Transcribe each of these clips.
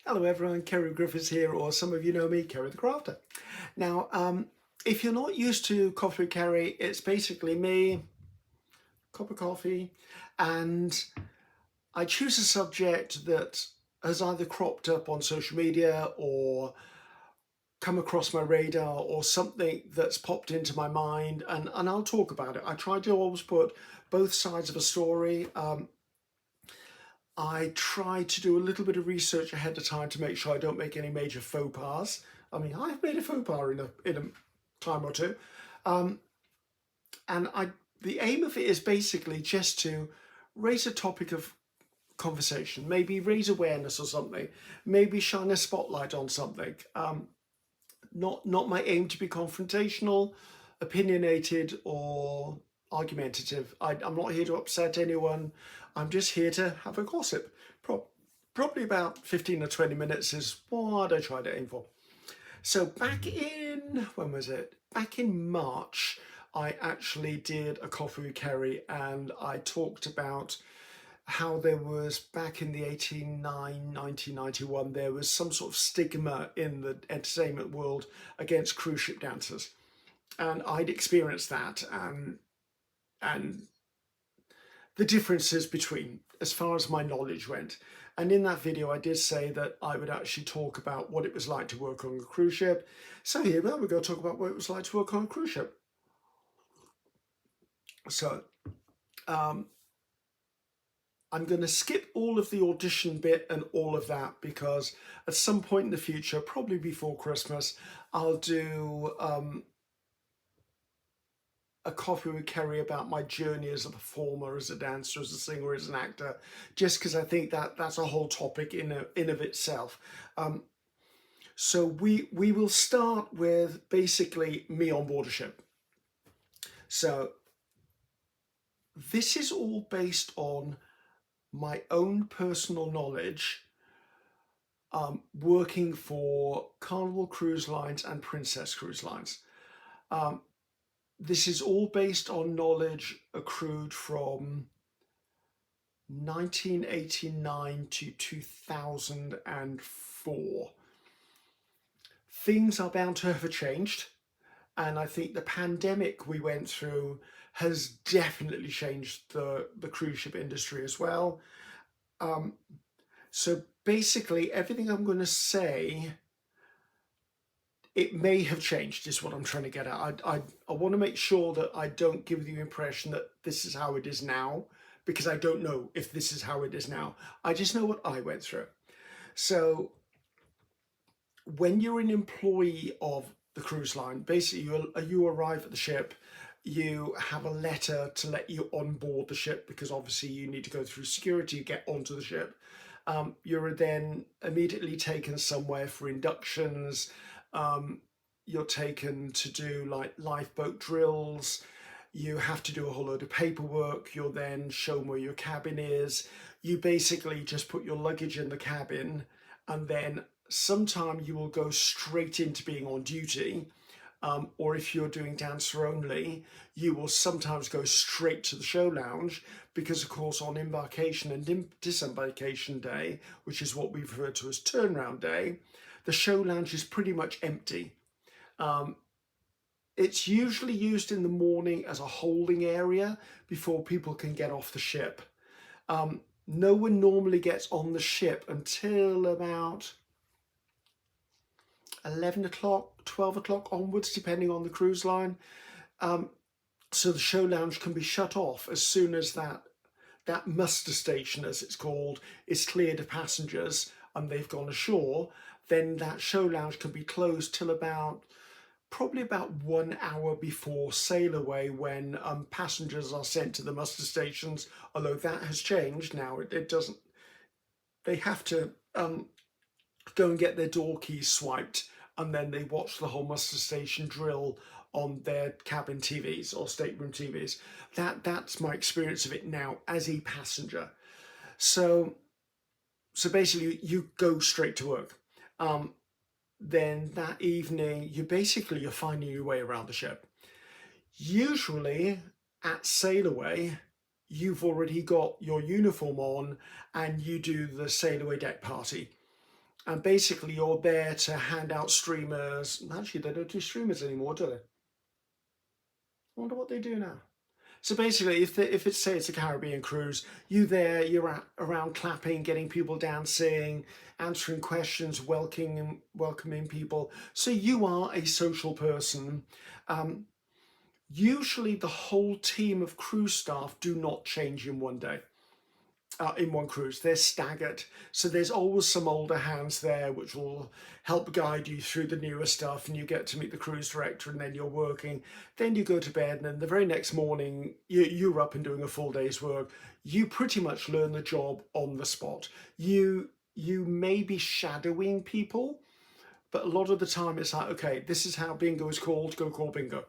Hello everyone, Ceri Griffiths here, or some of you know me, Ceri the Crafter. Now, if you're not used to Coffee with Ceri, it's basically me, cup of coffee, and I choose a subject that has either cropped up on social media or come across my radar or something that's popped into my mind, and I'll talk about it. I try to always put both sides of a story. I try to do a little bit of research ahead of time to make sure I don't make any major faux pas. I mean, I've made a faux pas in a time or two. Um, and the aim of it is basically just to raise a topic of conversation, maybe raise awareness or something, maybe shine a spotlight on something. Not my aim to be confrontational, opinionated, or argumentative. I'm not here to upset anyone. I'm just here to have a gossip. Probably about 15 or 20 minutes is what I try to aim for. So back in, when was it? Back in March, I actually did a coffee with Ceri and I talked about how there was, back in the 1991, there was some sort of stigma in the entertainment world against cruise ship dancers. And I'd experienced that, and the differences between, as far as my knowledge went. And in that video, I did say that I would actually talk about what it was like to work on a cruise ship. So here we're going to talk about what it was like to work on a cruise ship. So I'm going to skip all of the audition bit and all of that because at some point in the future, probably before Christmas, I'll do a coffee with Ceri about my journey as a performer, as a dancer, as a singer, as an actor, just because I think that that's a whole topic in of itself. So we will start with basically me on board a ship. So this is all based on my own personal knowledge, working for Carnival Cruise Lines and Princess Cruise Lines. This is all based on knowledge accrued from 1989 to 2004. Things are bound to have changed, and I think the pandemic we went through has definitely changed the cruise ship industry as well. So basically everything I'm going to say, it may have changed, is what I'm trying to get at. I want to make sure that I don't give the impression that this is how it is now, because I don't know if this is how it is now. I just know what I went through. So when you're an employee of the cruise line, basically you arrive at the ship, you have a letter to let you on board the ship, because obviously you need to go through security to get onto the ship. You're then immediately taken somewhere for inductions. You're taken to do like lifeboat drills. You have to do a whole load of paperwork. You're then shown where your cabin is. You basically just put your luggage in the cabin, and then sometime you will go straight into being on duty. Or if you're doing dancer only, you will sometimes go straight to the show lounge, because of course on embarkation and disembarkation day, which is what we refer to as turnaround day, the show lounge is pretty much empty. It's usually used in the morning as a holding area before people can get off the ship. No one normally gets on the ship until about 11 o'clock, 12 o'clock onwards, depending on the cruise line. So the show lounge can be shut off as soon as that muster station, as it's called, is cleared of passengers and they've gone ashore. Then that show lounge can be closed till probably about 1 hour before sail away, when passengers are sent to the muster stations. Although that has changed now, it doesn't. They have to go and get their door keys swiped, and then they watch the whole muster station drill on their cabin TVs or stateroom TVs. That's my experience of it now as a passenger. So basically you go straight to work. Then that evening you're finding your way around the ship. Usually at sail away, you've already got your uniform on and you do the sail away deck party. And basically you're there to hand out streamers. Actually, they don't do streamers anymore, do they? I wonder what they do now. So basically, if it's say it's a Caribbean cruise, you're around clapping, getting people dancing, answering questions, welcoming people. So you are a social person. Um, Usually, the whole team of cruise staff do not change in one day. In one cruise, they're staggered. So there's always some older hands there which will help guide you through the newer stuff, and you get to meet the cruise director, and then you're working. Then you go to bed, and then the very next morning you're up and doing a full day's work. You pretty much learn the job on the spot. You may be shadowing people, but a lot of the time it's like, okay, this is how bingo is called, go call bingo.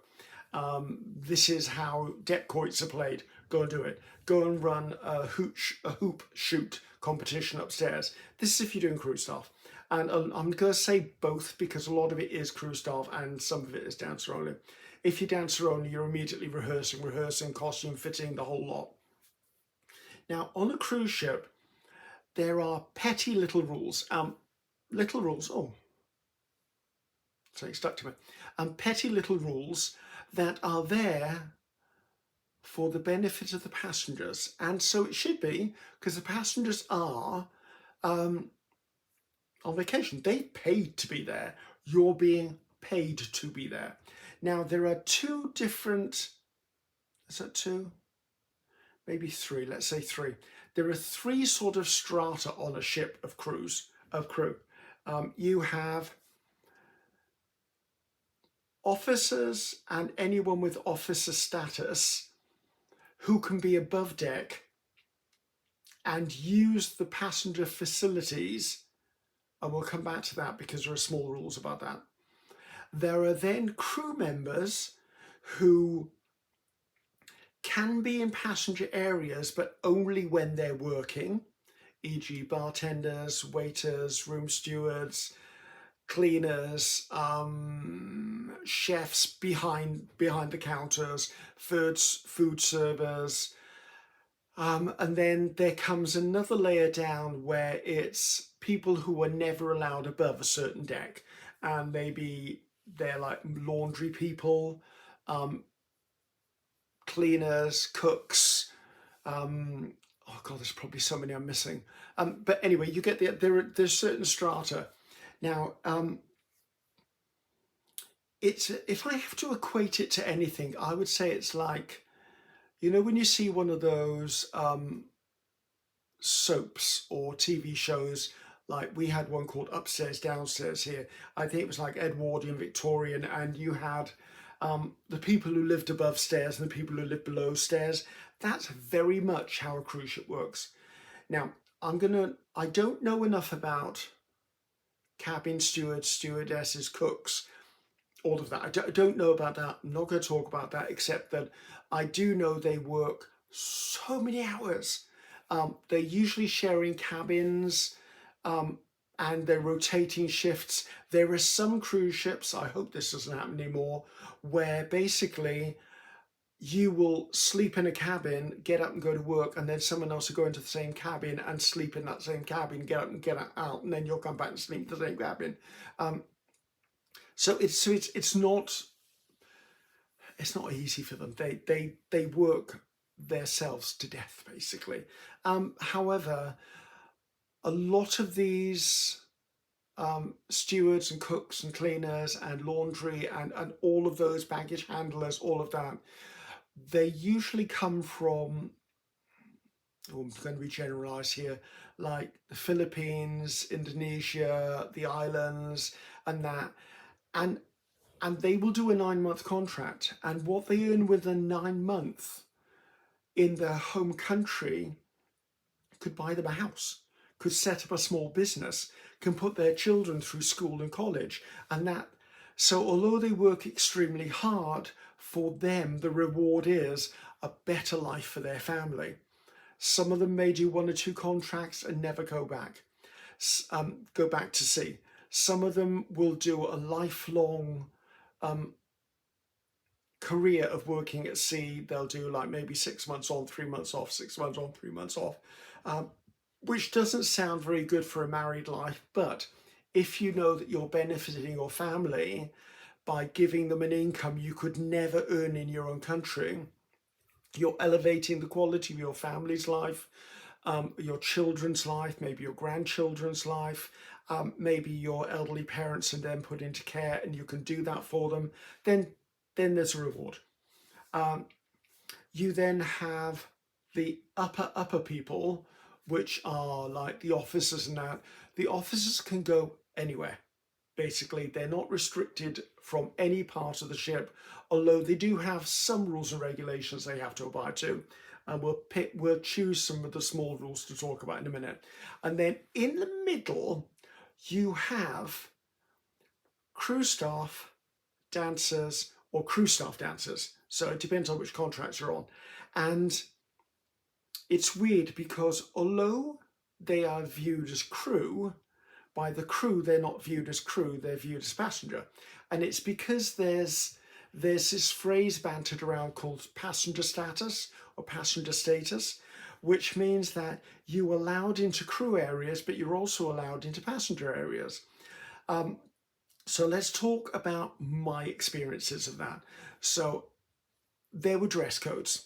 This is how deck quoits are played. Go and do it. Go and run a hoop shoot competition upstairs. This is if you're doing crew staff. And I'm going to say both because a lot of it is crew staff and some of it is dancer only. If you're dancer only, you're immediately rehearsing, costume fitting, the whole lot. Now, on a cruise ship, there are petty little rules. Oh, so it stuck to me. Petty little rules that are there for the benefit of the passengers. And so it should be, because the passengers are on vacation. They paid to be there. You're being paid to be there. Now, there are two different, is that two? Maybe three, let's say three. There are three sort of strata on a ship of crew. You have officers and anyone with officer status who can be above deck and use the passenger facilities, and we'll come back to that because there are small rules about that. There are then crew members who can be in passenger areas, but only when they're working, e.g. bartenders, waiters, room stewards, cleaners, chefs behind the counters, food servers, and then there comes another layer down where it's people who are never allowed above a certain deck, and maybe they're like laundry people, cleaners, cooks. Oh god, there's probably so many I'm missing. But anyway, you get there's certain strata. Now, it's, if I have to equate it to anything, I would say it's like, you know, when you see one of those soaps or TV shows, like we had one called Upstairs, Downstairs here. I think it was like Edwardian, Victorian, and you had the people who lived above stairs and the people who lived below stairs. That's very much how a cruise ship works. Now, I don't know enough about cabin stewards, stewardesses, cooks, all of that. I don't know about that. I'm not going to talk about that, except that I do know they work so many hours. They're usually sharing cabins, and they're rotating shifts. There are some cruise ships, I hope this doesn't happen anymore, where basically you will sleep in a cabin, get up and go to work, and then someone else will go into the same cabin and sleep in that same cabin, get up and get out, and then you'll come back and sleep in the same cabin. So it's not easy for them. They work themselves to death, basically. However, a lot of these stewards and cooks and cleaners and laundry and all of those baggage handlers, all of that, they usually come from, I'm going to be generalized here, like the Philippines, Indonesia, the islands, and that, and they will do a 9-month contract, and what they earn with a 9-month in their home country could buy them a house, could set up a small business, can put their children through school and college, and that. So although they work extremely hard, for them the reward is a better life for their family. Some of them may do 1 or 2 contracts and never go back to sea. Some of them will do a lifelong career of working at sea. They'll do like maybe 6 months on, 3 months off, 6 months on, 3 months off. which doesn't sound very good for a married life, but if you know that you're benefiting your family by giving them an income you could never earn in your own country, you're elevating the quality of your family's life, your children's life, maybe your grandchildren's life, maybe your elderly parents and then put into care, and you can do that for them, then there's a reward. You then have the upper people, which are like the officers and that. The officers can go anywhere. Basically, they're not restricted from any part of the ship, although they do have some rules and regulations they have to abide to. And we'll choose some of the small rules to talk about in a minute. And then in the middle, you have crew staff, dancers, or crew staff dancers. So it depends on which contracts you're on. And it's weird because although they are viewed as crew, by the crew they're not viewed as crew, they're viewed as passenger. And it's because there's this phrase bantered around called passenger status or passenger status, which means that you're allowed into crew areas, but you're also allowed into passenger areas. So let's talk about my experiences of that. So there were dress codes.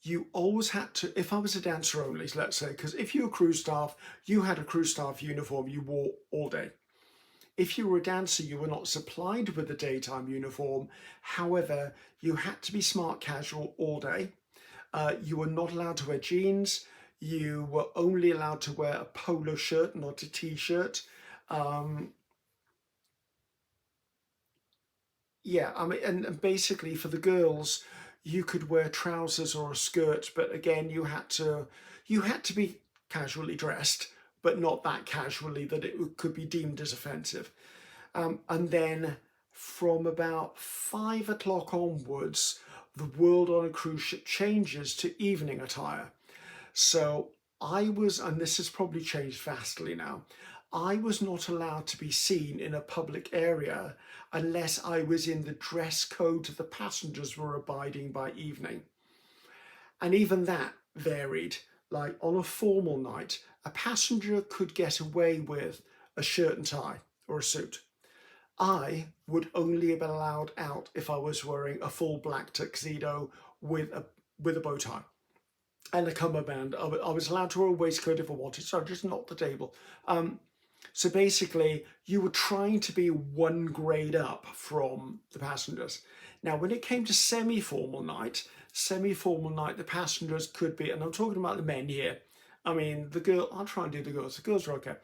You always had to, if I was a dancer only, let's say, because if you were crew staff, you had a crew staff uniform you wore all day. If you were a dancer, you were not supplied with a daytime uniform. However, you had to be smart casual all day. You were not allowed to wear jeans. You were only allowed to wear a polo shirt, not a t-shirt. Yeah, I mean, and basically for the girls, you could wear trousers or a skirt, but again, you had to be casually dressed, but not that casually that it could be deemed as offensive. And then from about 5 o'clock onwards, the world on a cruise ship changes to evening attire. So I was, and this has probably changed vastly now, I was not allowed to be seen in a public area unless I was in the dress code the passengers were abiding by evening. And even that varied. Like on a formal night, a passenger could get away with a shirt and tie or a suit. I would only have been allowed out if I was wearing a full black tuxedo with a bow tie and a cummerbund. I was allowed to wear a waistcoat if I wanted, so just not the table. So basically, you were trying to be one grade up from the passengers. Now, when it came to semi-formal night, the passengers could be, and I'm talking about the men here. I mean, I'll try and do the girls. The girls are okay.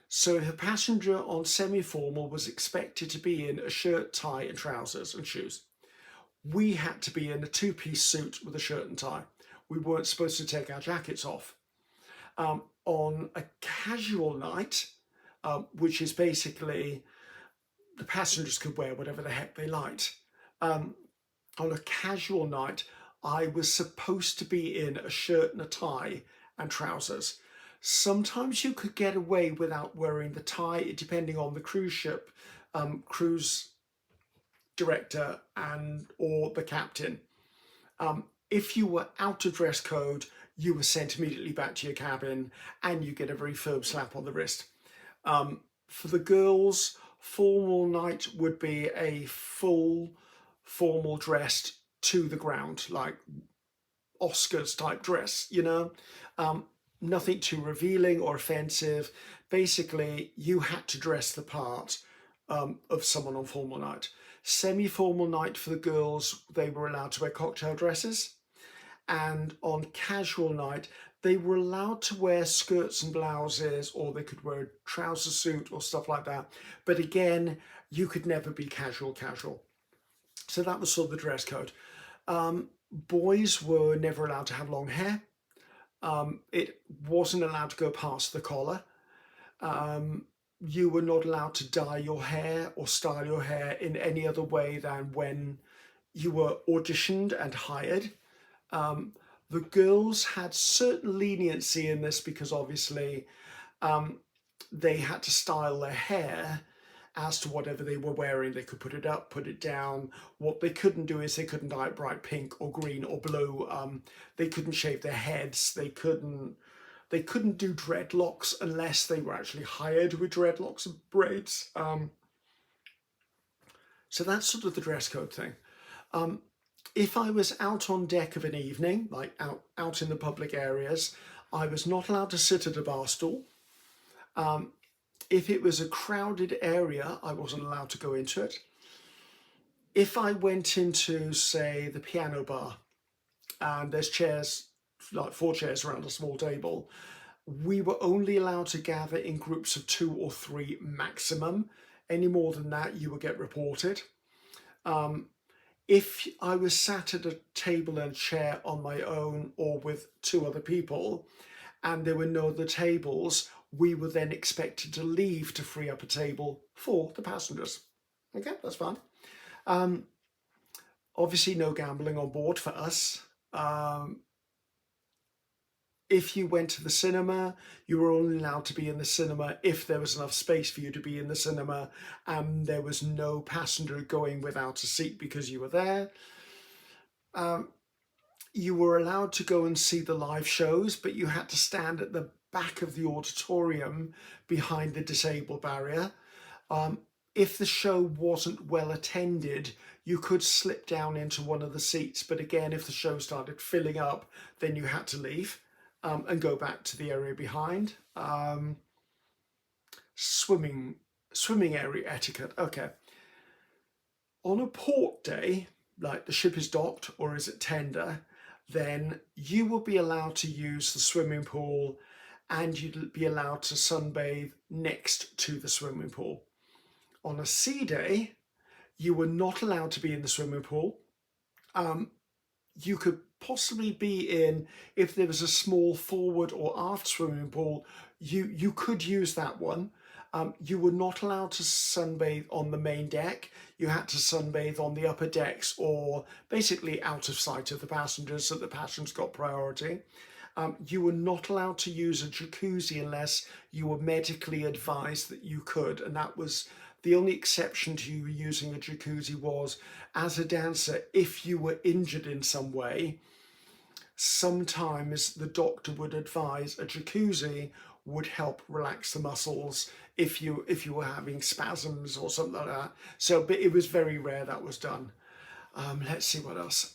So if a passenger on semi-formal was expected to be in a shirt, tie, and trousers and shoes, we had to be in a two-piece suit with a shirt and tie. We weren't supposed to take our jackets off. On a casual night, which is basically the passengers could wear whatever the heck they liked. On a casual night, I was supposed to be in a shirt and a tie and trousers. Sometimes you could get away without wearing the tie, depending on the cruise ship, cruise director or the captain. If you were out of dress code, you were sent immediately back to your cabin and you get a very firm slap on the wrist. For the girls, formal night would be a full formal dressed to the ground, like Oscars type dress, you know, nothing too revealing or offensive. Basically, you had to dress the part of someone on formal night. Semi-formal night for the girls, they were allowed to wear cocktail dresses. And on casual night, they were allowed to wear skirts and blouses, or they could wear a trouser suit or stuff like that. But again, you could never be casual. So that was sort of the dress code. Boys were never allowed to have long hair. It wasn't allowed to go past the collar. You were not allowed to dye your hair or style your hair in any other way than when you were auditioned and hired. The girls had certain leniency in this because obviously they had to style their hair as to whatever they were wearing. They could put it up, put it down. What they couldn't do is they couldn't dye it bright pink or green or blue. They couldn't shave their heads. They couldn't do dreadlocks unless they were actually hired with dreadlocks and braids. So that's sort of the dress code thing. If I was out on deck of an evening, like out in the public areas, I was not allowed to sit at a bar stool. If it was a crowded area, I wasn't allowed to go into it. If I went into, say, the piano bar, and there's chairs, like 4 chairs around a small table, we were only allowed to gather in groups of 2 or 3 maximum. Any more than that, you would get reported. If I was sat at a table and chair on my own or with 2 other people, and there were no other tables, we were then expected to leave to free up a table for the passengers. Okay, that's fine. Obviously, no gambling on board for us. If you went to the cinema, you were only allowed to be in the cinema if there was enough space for you to be in the cinema and there was no passenger going without a seat because you were there. You were allowed to go and see the live shows, but you had to stand at the back of the auditorium behind the disabled barrier. If the show wasn't well attended, you could slip down into one of the seats, but again, if the show started filling up, then you had to leave and go back to the area behind. Swimming area etiquette. Okay. On a port day, like the ship is docked or is at tender, then you will be allowed to use the swimming pool and you'd be allowed to sunbathe next to the swimming pool. On a sea day, you were not allowed to be in the swimming pool. You could possibly be in, if there was a small forward or aft swimming pool, you could use that one. You were not allowed to sunbathe on the main deck. You had to sunbathe on the upper decks or basically out of sight of the passengers so the passengers got priority. You were not allowed to use a jacuzzi unless you were medically advised that you could, and that was the only exception to you using a jacuzzi was as a dancer, if you were injured in some way, sometimes the doctor would advise a jacuzzi would help relax the muscles if you were having spasms or something like that. So, but it was very rare that was done. Let's see what else.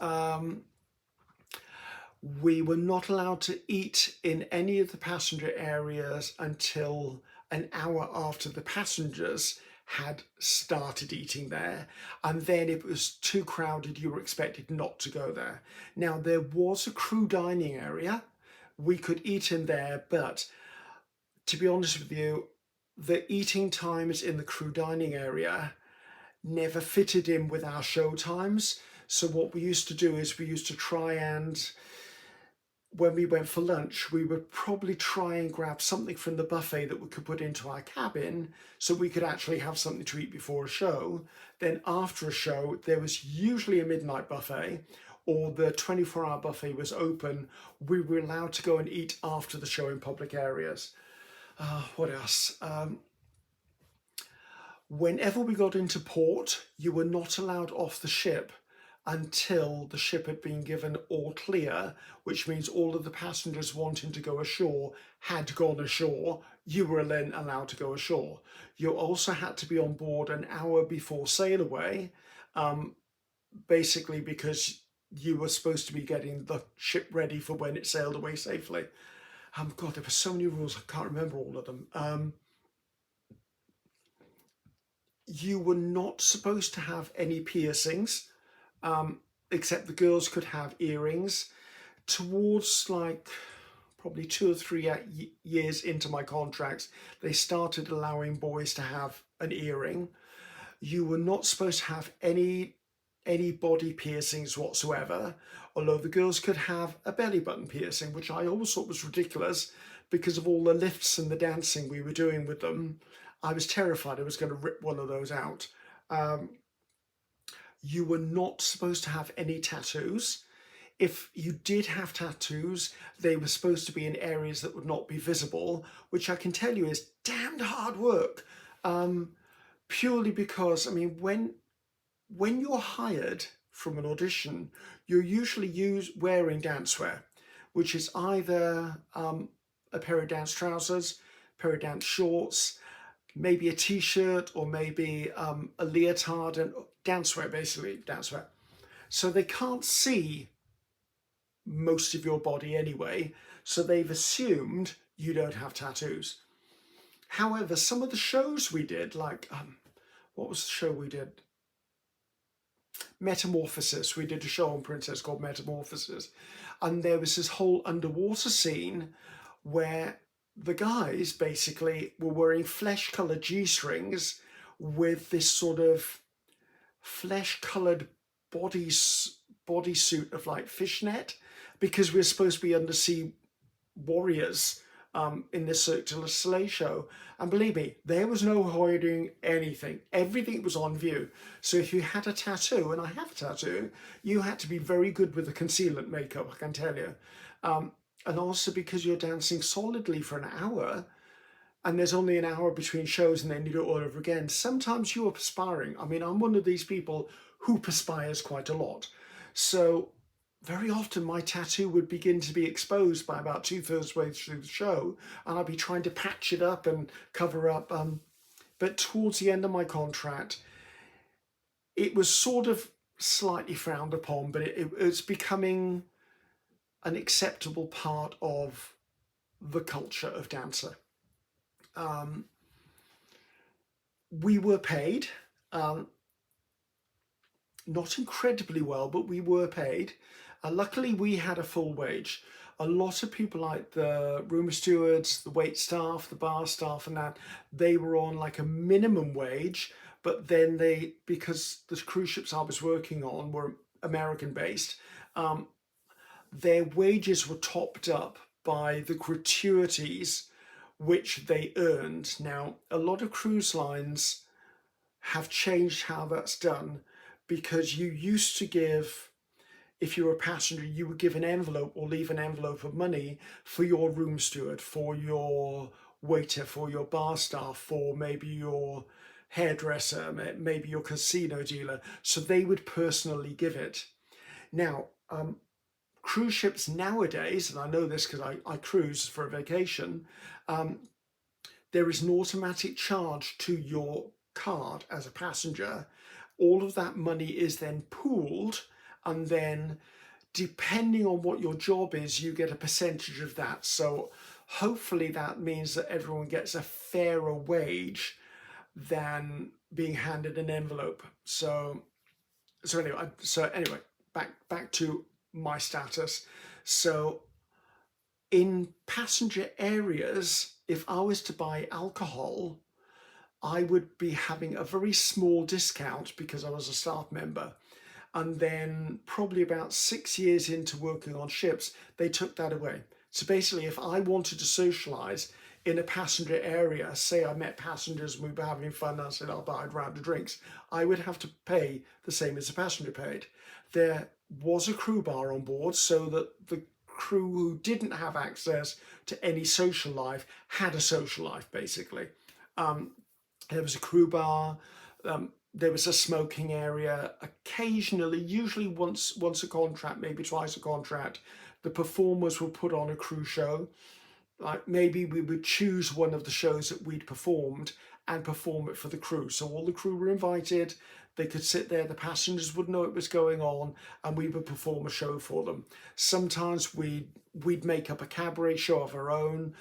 We were not allowed to eat in any of the passenger areas until an hour after the passengers had started eating there, and then if it was too crowded you were expected not to go there. Now there was a crew dining area, we could eat in there, but to be honest with you, the eating times in the crew dining area never fitted in with our show times. So what we used to do is we used to try and, when we went for lunch, we would probably try and grab something from the buffet that we could put into our cabin so we could actually have something to eat before a show. Then after a show, there was usually a midnight buffet or the 24-hour buffet was open. We were allowed to go and eat after the show in public areas. What else? Whenever we got into port, you were not allowed off the ship until the ship had been given all clear, which means all of the passengers wanting to go ashore had gone ashore. You were then allowed to go ashore. You also had to be on board an hour before sail away, basically because you were supposed to be getting the ship ready for when it sailed away safely. God, there were so many rules, I can't remember all of them. You were not supposed to have any piercings, except the girls could have earrings. Towards like probably 2 or 3 years into my contracts, they started allowing boys to have an earring. You were not supposed to have any body piercings whatsoever, although the girls could have a belly button piercing, which I always thought was ridiculous because of all the lifts and the dancing we were doing with them. I was terrified I was going to rip one of those out. You were not supposed to have any tattoos. If you did have tattoos, they were supposed to be in areas that would not be visible, which I can tell you is damned hard work. purely because, I mean, when you're hired from an audition, you're usually wearing dancewear, which is either a pair of dance trousers, a pair of dance shorts, maybe a t-shirt, or maybe a leotard, and dancewear, basically dancewear. So they can't see most of your body anyway, so they've assumed you don't have tattoos. However, some of the shows we did, like what was the show we did? Metamorphosis. We did a show on Princess called Metamorphosis, and there was this whole underwater scene where the guys basically were wearing flesh-colored G-strings with this sort of flesh-colored bodysuit of like fishnet, because we're supposed to be undersea warriors in this circular sleigh show. And believe me, there was no hiding anything. Everything was on view. So if you had a tattoo, and I have a tattoo, you had to be very good with the concealment makeup, I can tell you. And also because you're dancing solidly for an hour, and there's only an hour between shows and then you do it all over again, sometimes you are perspiring. I mean, I'm one of these people who perspires quite a lot. So very often my tattoo would begin to be exposed by about 2/3 way through the show, and I'd be trying to patch it up and cover up. But towards the end of my contract, it was sort of slightly frowned upon, but it's becoming an acceptable part of the culture of dancer. We were paid, not incredibly well, but we were paid. Luckily, we had a full wage. A lot of people, like the room stewards, the wait staff, the bar staff, and that, they were on like a minimum wage. But then because the cruise ships I was working on were American based, their wages were topped up by the gratuities which they earned. Now, a lot of cruise lines have changed how that's done, because you used to give, if you were a passenger, you would give an envelope or leave an envelope of money for your room steward, for your waiter, for your bar staff, for maybe your hairdresser, maybe your casino dealer. So they would personally give it. Now, cruise ships nowadays, and I know this because I cruise for a vacation, there is an automatic charge to your card as a passenger. All of that money is then pooled, and then depending on what your job is, you get a percentage of that. So hopefully that means that everyone gets a fairer wage than being handed an envelope. So anyway, back to my status. So in passenger areas, if I was to buy alcohol, I would be having a very small discount because I was a staff member. And then probably about 6 years into working on ships, they took that away. So basically, if I wanted to socialise in a passenger area, say I met passengers and we were having fun, and I said I'll buy a round of drinks, I would have to pay the same as the passenger paid. There was a crew bar on board, so that the crew who didn't have access to any social life had a social life, basically. There was a crew bar, there was a smoking area. Occasionally, usually once a contract, maybe twice a contract, the performers would put on a crew show. Like maybe we would choose one of the shows that we'd performed and perform it for the crew. So all the crew were invited, they could sit there, the passengers would know it was going on, and we would perform a show for them. Sometimes we'd make up a cabaret show of our own.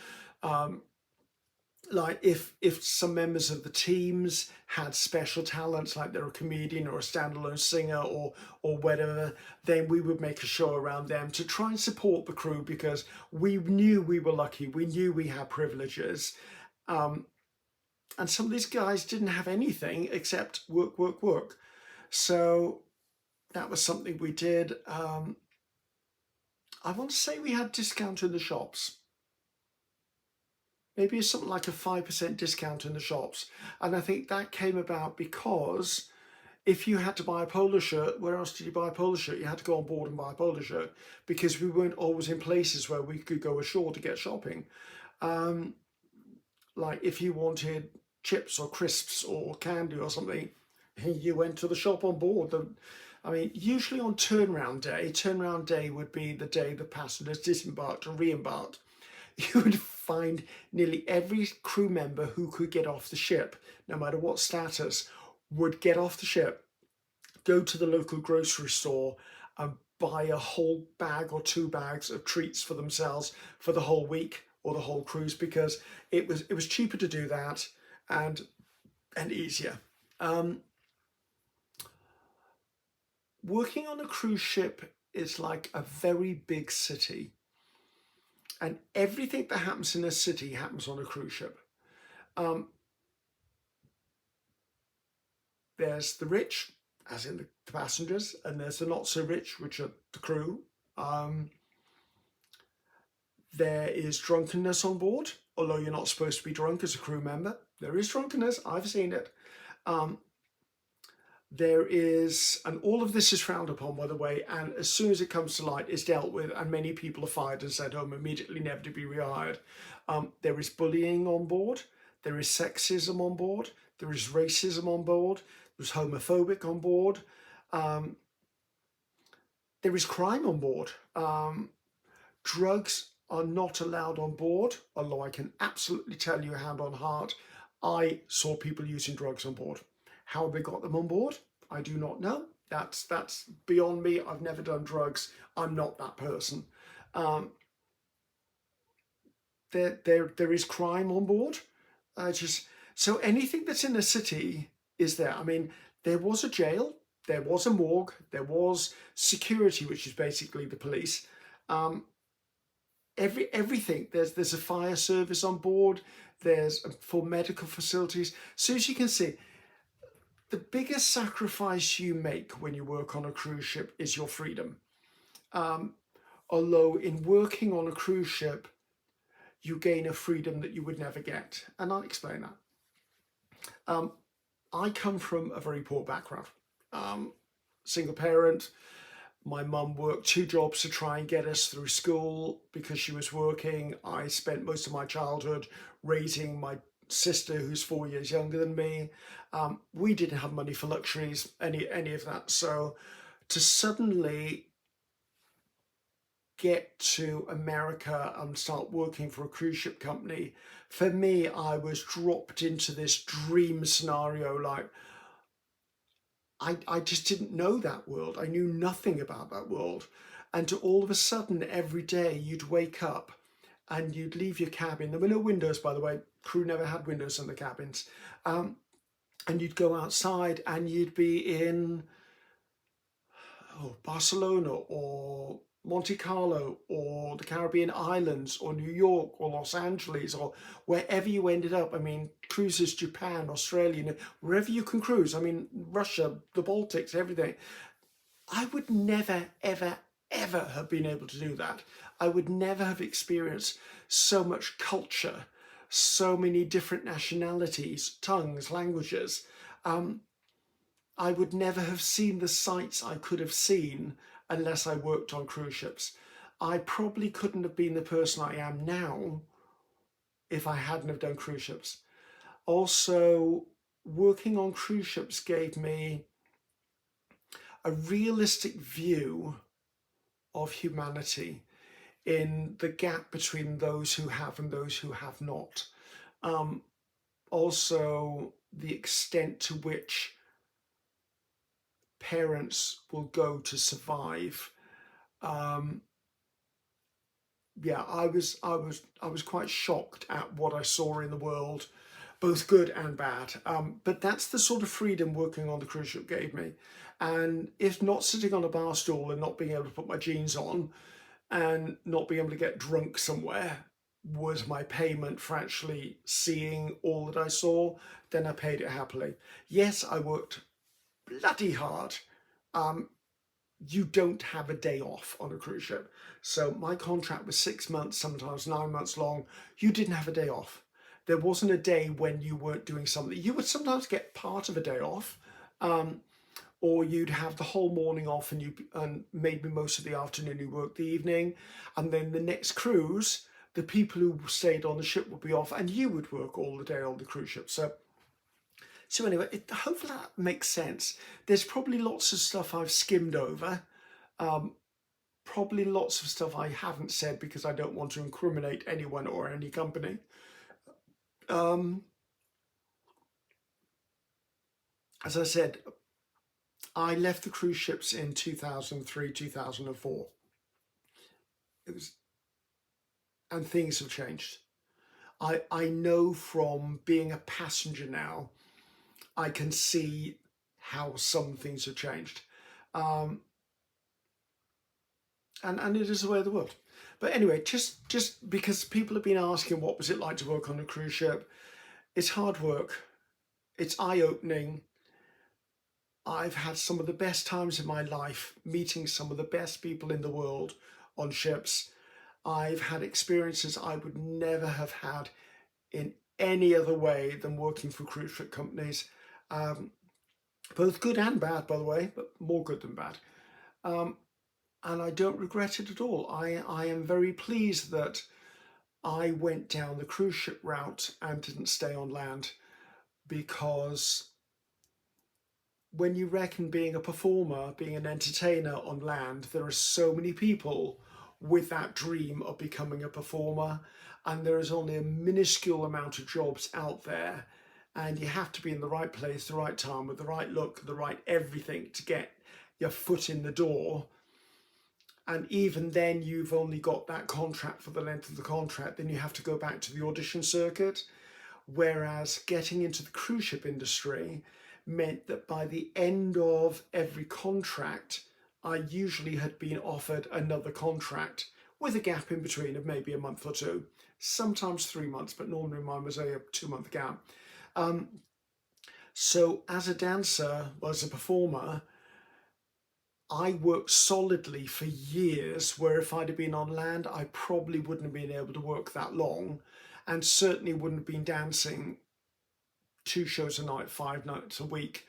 Like if some members of the teams had special talents, like they're a comedian or a standalone singer or whatever, then we would make a show around them to try and support the crew, because we knew we were lucky, we knew we had privileges, and some of these guys didn't have anything except work, work, work. So that was something we did. I want to say we had discount in the shops. Maybe it's something like a 5% discount in the shops. And I think that came about because if you had to buy a polo shirt, where else did you buy a polo shirt? You had to go on board and buy a polo shirt, because we weren't always in places where we could go ashore to get shopping. Like if you wanted chips or crisps or candy or something, you went to the shop on board. I mean, usually on turnaround day would be the day the passengers disembarked and re-embarked. You would find nearly every crew member who could get off the ship, no matter what status, would get off the ship, go to the local grocery store and buy a whole bag or 2 bags of treats for themselves for the whole week or the whole cruise, because it was cheaper to do that and easier. Working on a cruise ship is like a very big city, and everything that happens in a city happens on a cruise ship. There's the rich, as in the passengers, and there's the not so rich, which are the crew. There is drunkenness on board, although you're not supposed to be drunk as a crew member. There is drunkenness, I've seen it. There is, and all of this is frowned upon, by the way, and as soon as it comes to light, it's dealt with, and many people are fired and sent home immediately, never to be rehired. There is bullying on board. There is sexism on board. There is racism on board. There's homophobic on board. There is crime on board. Drugs are not allowed on board, although I can absolutely tell you, hand on heart, I saw people using drugs on board. How they got them on board, I do not know. That's beyond me. I've never done drugs. I'm not that person. There is crime on board. So anything that's in a city is there. I mean, there was a jail, there was a morgue, there was security, which is basically the police. Everything. There's a fire service on board. There's for medical facilities. So as you can see, the biggest sacrifice you make when you work on a cruise ship is your freedom. Although in working on a cruise ship, you gain a freedom that you would never get. And I'll explain that. I come from a very poor background. Single parent. My mum worked 2 jobs to try and get us through school because she was working. I spent most of my childhood raising my sister, who's 4 years younger than me. We didn't have money for luxuries, any of that. So to suddenly get to America and start working for a cruise ship company, for me, I was dropped into this dream scenario. Like, I just didn't know that world. I knew nothing about that world. And to all of a sudden, every day you'd wake up and you'd leave your cabin. There were no windows, by the way. Crew never had windows in the cabins. And you'd go outside and you'd be in Barcelona or Monte Carlo or the Caribbean islands or New York or Los Angeles or wherever you ended up. I mean, cruises, Japan, Australia, wherever you can cruise. I mean, Russia, the Baltics, everything. I would never, ever, ever have been able to do that. I would never have experienced so much culture, so many different nationalities, tongues, languages. I would never have seen the sights I could have seen unless I worked on cruise ships. I probably couldn't have been the person I am now if I hadn't have done cruise ships. Also, working on cruise ships gave me a realistic view of humanity in the gap between those who have and those who have not. Also, the extent to which parents will go to survive. Yeah, I was quite shocked at what I saw in the world, both good and bad. But that's the sort of freedom working on the cruise ship gave me. And if not sitting on a bar stool and not being able to put my jeans on and not being able to get drunk somewhere was my payment for actually seeing all that I saw, then I paid it happily. Yes, I worked bloody hard. You don't have a day off on a cruise ship. So my contract was 6 months, sometimes 9 months long. You didn't have a day off. There wasn't a day when you weren't doing something. You would sometimes get part of a day off, or you'd have the whole morning off and maybe most of the afternoon you worked the evening. And then the next cruise, the people who stayed on the ship would be off and you would work all the day on the cruise ship. So So anyway, hopefully that makes sense. There's probably lots of stuff I've skimmed over. Probably lots of stuff I haven't said because I don't want to incriminate anyone or any company. As I said, I left the cruise ships in 2003, 2004. And things have changed. I know from being a passenger now, I can see how some things have changed. And it is the way of the world. But anyway, just because people have been asking what was it like to work on a cruise ship, it's hard work. It's eye-opening. I've had some of the best times in my life meeting some of the best people in the world on ships. I've had experiences I would never have had in any other way than working for cruise ship companies. Both good and bad, by the way, but more good than bad. And I don't regret it at all. I am very pleased that I went down the cruise ship route and didn't stay on land, because when you reckon being a performer, being an entertainer on land, there are so many people with that dream of becoming a performer, and there is only a minuscule amount of jobs out there, and you have to be in the right place, the right time, with the right look, the right everything to get your foot in the door. And even then, you've only got that contract for the length of the contract. Then you have to go back to the audition circuit. Whereas getting into the cruise ship industry meant that by the end of every contract, I usually had been offered another contract with a gap in between of maybe a month or two, sometimes 3 months, but normally mine was a 2-month gap. So as a dancer, as a performer, I worked solidly for years, where if I'd have been on land, I probably wouldn't have been able to work that long, and certainly wouldn't have been dancing 2 shows a night, 5 nights a week,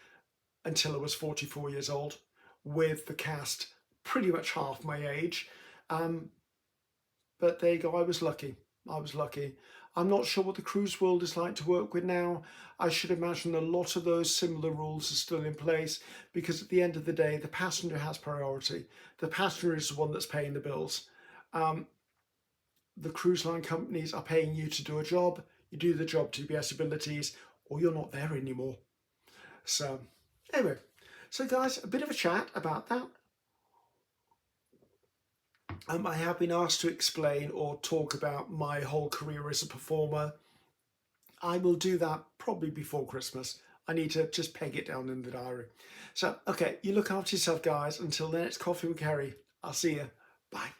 until I was 44 years old, with the cast pretty much half my age. But there you go, I was lucky. I was lucky. I'm not sure what the cruise world is like to work with now. I should imagine a lot of those similar rules are still in place, because at the end of the day, the passenger has priority. The passenger is the one that's paying the bills. The cruise line companies are paying you to do a job. You do the job to your best abilities, or you're not there anymore. So anyway, so guys, a bit of a chat about that. I have been asked to explain or talk about my whole career as a performer. I will do that probably before Christmas. I need to just peg it down in the diary. So, okay, you look after yourself, guys. Until the next Coffee with Kerry, I'll see you. Bye.